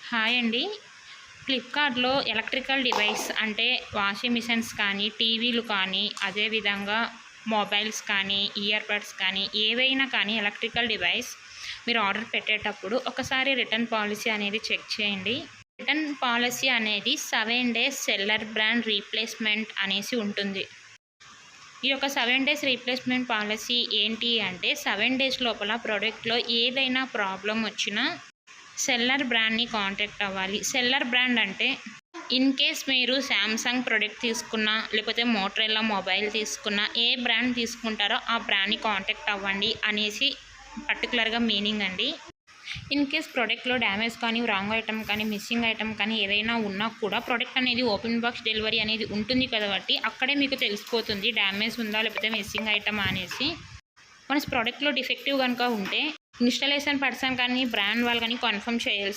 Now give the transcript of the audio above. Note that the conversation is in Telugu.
హాయ్ అండి. ఫ్లిప్‌కార్ట్‌లో ఎలక్ట్రికల్ డివైస్ అంటే వాషింగ్ మిషన్స్ కానీ, టీవీలు కానీ, అదేవిధంగా మొబైల్స్ కానీ, ఇయర్ బడ్స్ కానీ, ఏవైనా కానీ ఎలక్ట్రికల్ డివైస్ మీరు ఆర్డర్ పెట్టేటప్పుడు ఒకసారి రిటర్న్ పాలిసీ అనేది చెక్ చేయండి. రిటర్న్ పాలిసీ అనేది 7 డేస్ సెల్లర్ బ్రాండ్ రీప్లేస్‌మెంట్ అనేసి ఉంటుంది. ఈ యొక్క 7 డేస్ రీప్లేస్‌మెంట్ పాలిసీ ఏంటి అంటే 7 డేస్ లోపల ప్రోడక్ట్‌లో ఏదైనా ప్రాబ్లమ్ వచ్చినా సెల్లర్ బ్రాండ్‌ని కాంటాక్ట్ అవ్వాలి. సెల్లర్ బ్రాండ్ అంటే ఇన్ కేస్ మీరు శాంసంగ్ ప్రొడక్ట్ తీసుకున్నా, లేకపోతే మోటరోలా మొబైల్ తీసుకున్నా, ఏ బ్రాండ్ తీసుకుంటారో ఆ బ్రాండ్‌ని కాంటాక్ట్ అవ్వండి అనేసి పర్టికులర్‌గా మీనింగ్ అండి. ఇన్ కేస్ ప్రోడక్ట్‌లో డ్యామేజ్ కానీ, రాంగ్ ఐటమ్ కానీ, మిస్సింగ్ ఐటమ్ కానీ ఏదైనా ఉన్నా కూడా ప్రోడక్ట్ అనేది ఓపెన్ బాక్స్ డెలివరీ అనేది ఉంటుంది కాబట్టి అక్కడే మీకు తెలిసిపోతుంది డ్యామేజ్ ఉందా లేకపోతే మిస్సింగ్ ఐటమా అనేసి. వన్స్ ప్రోడక్ట్‌లో డిఫెక్టివ్ కనుక ఉంటే ఇన్‌స్టాలేషన్ పర్సన్ కానీ, బ్రాండ్ వాళ్ళు కానీ కన్ఫర్మ్ చేయాల్సి